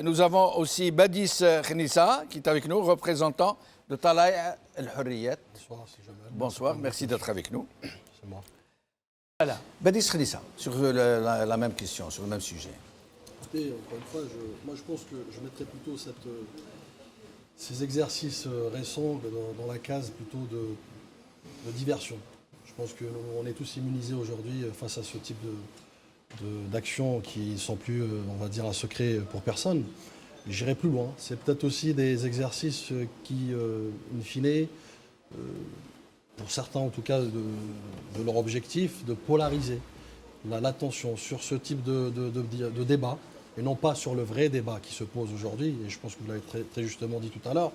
nous avons aussi Badis Khnissa qui est avec nous, représentant de Talaya El Hurriyat. Bonsoir, c'est Jamal. Bonsoir, merci d'être avec nous. C'est moi. Voilà. Badis Khnissa, sur la même question, sur le même sujet. Écoutez, encore une fois, moi je pense que je mettrais plutôt ces exercices récents dans la case plutôt de diversion. Je pense qu'on est tous immunisés aujourd'hui face à ce type d'actions qui ne sont plus, on va dire, un secret pour personne. J'irai plus loin. C'est peut-être aussi des exercices qui, in fine, pour certains en tout cas, de leur objectif, de polariser l'attention sur ce type de débat, et non pas sur le vrai débat qui se pose aujourd'hui. Et je pense que vous l'avez très, très justement dit tout à l'heure.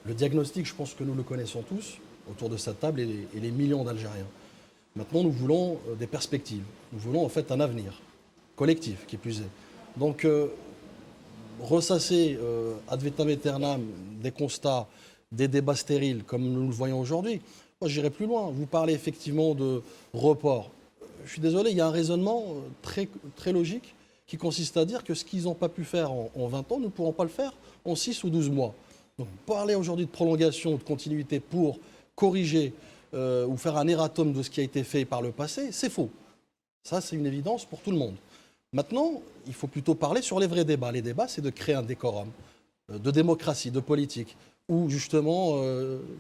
Le diagnostic, je pense que nous le connaissons tous autour de cette table et les millions d'Algériens. Maintenant, nous voulons des perspectives. Nous voulons en fait un avenir collectif, qui plus est. Donc, ressasser ad vitam aeternam des constats, des débats stériles comme nous le voyons aujourd'hui, moi j'irai plus loin. Vous parlez effectivement de report. Je suis désolé, il y a un raisonnement très, très logique qui consiste à dire que ce qu'ils n'ont pas pu faire en 20 ans, nous ne pourrons pas le faire en 6 ou 12 mois. Donc parler aujourd'hui de prolongation ou de continuité pour corriger ou faire un erratum de ce qui a été fait par le passé, c'est faux. Ça, c'est une évidence pour tout le monde. Maintenant, il faut plutôt parler sur les vrais débats. Les débats, c'est de créer un décorum de démocratie, de politique, où justement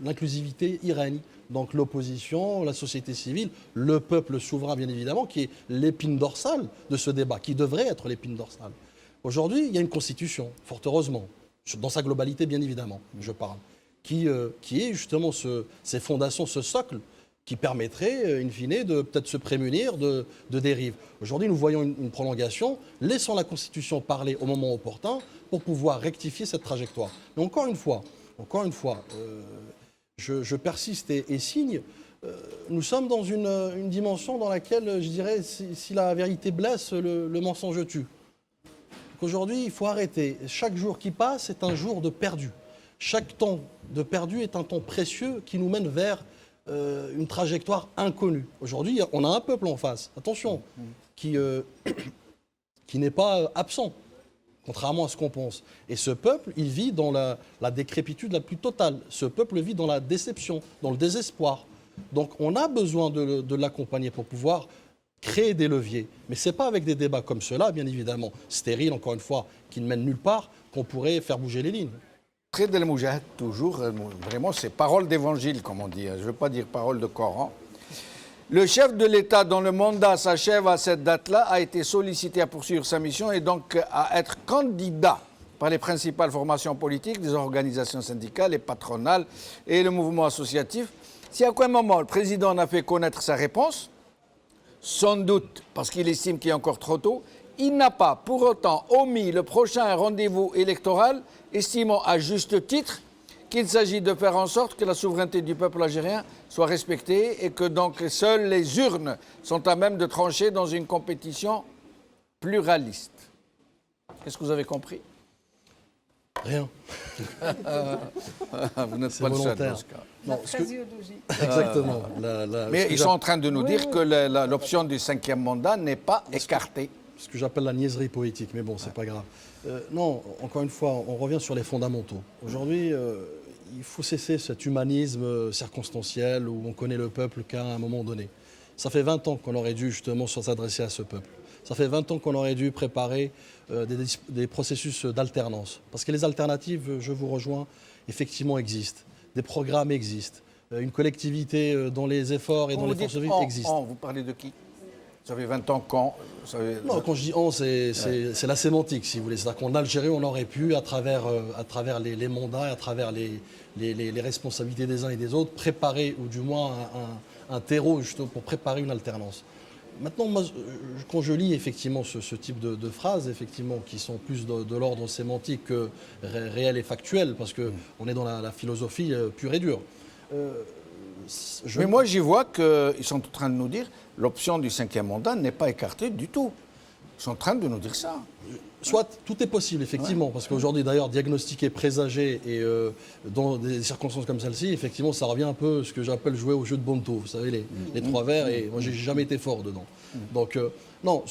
l'inclusivité y règne. Donc l'opposition, la société civile, le peuple souverain, bien évidemment, qui est l'épine dorsale de ce débat, qui devrait être l'épine dorsale. Aujourd'hui, il y a une constitution, fort heureusement, dans sa globalité, bien évidemment, je parle, qui est justement ces fondations, ce socle, qui permettrait, in fine, de peut-être se prémunir de dérives. Aujourd'hui, nous voyons une prolongation. Laissons la Constitution parler au moment opportun pour pouvoir rectifier cette trajectoire. Mais encore une fois, je persiste et signe. Nous sommes dans une dimension dans laquelle, je dirais, si la vérité blesse, le mensonge tue. Aujourd'hui, il faut arrêter. Chaque jour qui passe est un jour de perdu. Chaque temps de perdu est un temps précieux qui nous mène vers une trajectoire inconnue. Aujourd'hui, on a un peuple en face, attention, qui n'est pas absent, contrairement à ce qu'on pense. Et ce peuple, il vit dans la décrépitude la plus totale. Ce peuple vit dans la déception, dans le désespoir. Donc on a besoin de l'accompagner pour pouvoir créer des leviers. Mais ce n'est pas avec des débats comme cela, bien évidemment, stériles, encore une fois, qui ne mènent nulle part, qu'on pourrait faire bouger les lignes. Très de Moujahid, toujours, vraiment, c'est parole d'évangile, comme on dit. Je ne veux pas dire parole de Coran. Le chef de l'État, dont le mandat s'achève à cette date-là, a été sollicité à poursuivre sa mission et donc à être candidat par les principales formations politiques, des organisations syndicales et patronales et le mouvement associatif. Si à aucun moment le président n'a fait connaître sa réponse, sans doute parce qu'il estime qu'il est encore trop tôt, il n'a pas pour autant omis le prochain rendez-vous électoral, estimant à juste titre qu'il s'agit de faire en sorte que la souveraineté du peuple algérien soit respectée et que donc seules les urnes sont à même de trancher dans une compétition pluraliste. Est-ce que vous avez compris? Rien. Vous n'êtes pas le seul dans ce cas. La phraséologie. Exactement. Mais ils sont en train de nous dire que l'option du 5e mandat n'est pas écartée. Ce que j'appelle la niaiserie poétique, mais bon, c'est pas grave. Non, encore une fois, on revient sur les fondamentaux. Aujourd'hui, il faut cesser cet humanisme circonstanciel où on connaît le peuple qu'à un moment donné. Ça fait 20 ans qu'on aurait dû justement s'adresser à ce peuple. Ça fait 20 ans qu'on aurait dû préparer des processus d'alternance. Parce que les alternatives, je vous rejoins, effectivement existent. Des programmes existent. Une collectivité dont les efforts et dont les forces de vie existent. Vous parlez de qui? Ça fait 20 ans quand Non, quand je dis on, c'est la sémantique, si vous voulez. C'est-à-dire qu'en Algérie, on aurait pu, à travers les mandats, à travers les responsabilités des uns et des autres, préparer, ou du moins un terreau justement, pour préparer une alternance. Maintenant, moi, quand je lis effectivement ce type de phrases, effectivement, qui sont plus de l'ordre sémantique que réel et factuel, parce qu'on est dans la philosophie pure et dure. Mais moi, j'y vois qu'ils sont en train de nous dire l'option du 5e mandat n'est pas écartée du tout. Ils sont en train de nous dire ça. Soit tout est possible, effectivement, ouais. Parce qu'aujourd'hui, d'ailleurs, diagnostiquer, présager, et dans des circonstances comme celle-ci, effectivement, ça revient un peu à ce que j'appelle jouer au jeu de Bonto, vous savez, les trois verres, et moi, j'ai jamais été fort dedans. Donc, non,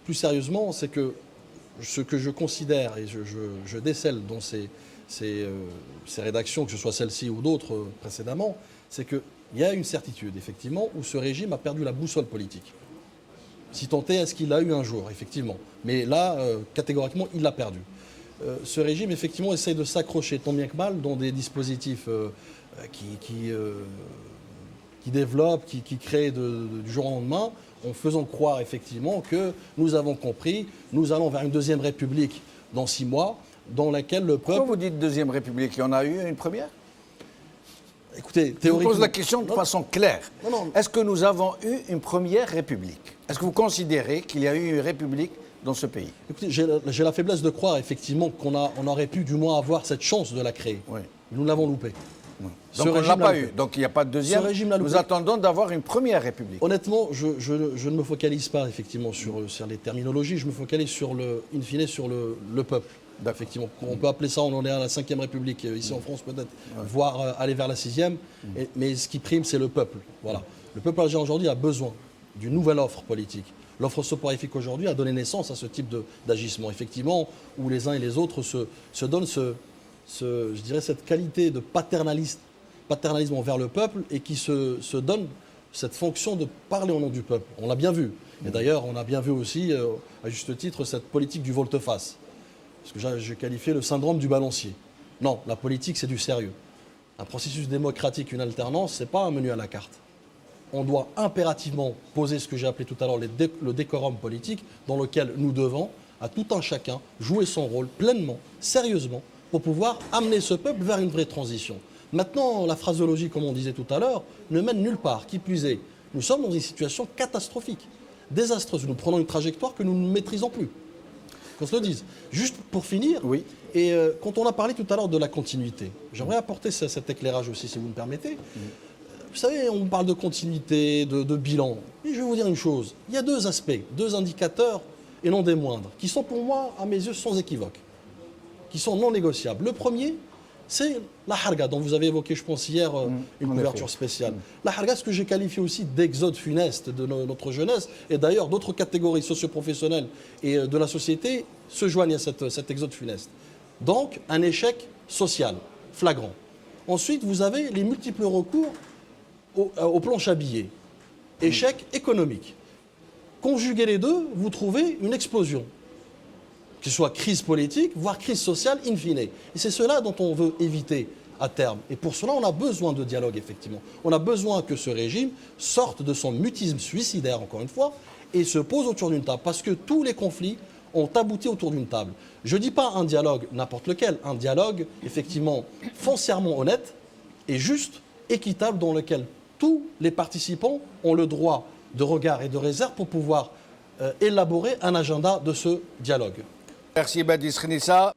plus sérieusement, c'est que ce que je considère et je décèle dans ces rédactions, que ce soit celle-ci ou d'autres précédemment, c'est qu'il y a une certitude, effectivement, où ce régime a perdu la boussole politique. Si tant est ce qu'il a eu un jour, effectivement. Mais là, catégoriquement, il l'a perdu. Ce régime, effectivement, essaye de s'accrocher tant bien que mal dans des dispositifs qui développent, qui créent du jour au lendemain, en faisant croire, effectivement, que nous avons compris, nous allons vers une deuxième république dans 6 mois, dans laquelle le peuple... Pourquoi vous dites deuxième république? Il y en a eu une première? Écoutez, Je vous théoriquement... pose la question de façon claire. Non. Est-ce que nous avons eu une première république? Est-ce que vous considérez qu'il y a eu une république dans ce pays? Écoutez, j'ai la faiblesse de croire, effectivement, on aurait pu du moins avoir cette chance de la créer. Oui. Nous l'avons loupé. Donc on ne l'a pas eu. Donc il n'y a pas de deuxième. Nous attendons d'avoir une première république. Honnêtement, je ne me focalise pas effectivement sur les terminologies. Je me focalise in fine sur le peuple. Effectivement, on peut appeler ça, on est à la 5e République ici en France peut-être, voire aller vers la 6e. Mais ce qui prime, c'est le peuple. Voilà. Le peuple algérien aujourd'hui a besoin d'une nouvelle offre politique. L'offre soporifique aujourd'hui a donné naissance à ce type d'agissement, effectivement, où les uns et les autres se donnent je dirais, cette qualité de paternalisme envers le peuple et qui se donne cette fonction de parler au nom du peuple. On l'a bien vu. Et d'ailleurs, on a bien vu aussi, à juste titre, cette politique du volte-face. Ce que j'ai qualifié le syndrome du balancier. Non, la politique, c'est du sérieux. Un processus démocratique, une alternance, ce n'est pas un menu à la carte. On doit impérativement poser ce que j'ai appelé tout à l'heure le décorum politique, dans lequel nous devons, à tout un chacun, jouer son rôle pleinement, sérieusement, pour pouvoir amener ce peuple vers une vraie transition. Maintenant, la phraseologie, comme on disait tout à l'heure, ne mène nulle part. Qui plus est, nous sommes dans une situation catastrophique, désastreuse. Nous prenons une trajectoire que nous ne maîtrisons plus. Qu'on se le dise. Juste pour finir, oui. Et quand on a parlé tout à l'heure de la continuité, j'aimerais apporter cet éclairage aussi, si vous me permettez. Vous savez, on parle de continuité, de bilan. Et je vais vous dire une chose. Il y a 2 aspects, 2 indicateurs, et non des moindres, qui sont pour moi, à mes yeux, sans équivoque, qui sont non négociables. Le premier, c'est la harga, dont vous avez évoqué, je pense, hier, une couverture spéciale. La harga, ce que j'ai qualifié aussi d'exode funeste de notre jeunesse, et d'ailleurs d'autres catégories socioprofessionnelles et de la société se joignent à cet exode funeste. Donc, un échec social, flagrant. Ensuite, vous avez les multiples recours aux planches à billets. Échec économique. Conjuguez les deux, vous trouvez une explosion. Que ce soit crise politique, voire crise sociale in fine. Et c'est cela dont on veut éviter à terme. Et pour cela, on a besoin de dialogue, effectivement. On a besoin que ce régime sorte de son mutisme suicidaire, encore une fois, et se pose autour d'une table. Parce que tous les conflits ont abouti autour d'une table. Je ne dis pas un dialogue n'importe lequel, un dialogue, effectivement, foncièrement honnête et juste, équitable, dans lequel tous les participants ont le droit de regard et de réserve pour pouvoir élaborer un agenda de ce dialogue. Merci Badis Khnissa.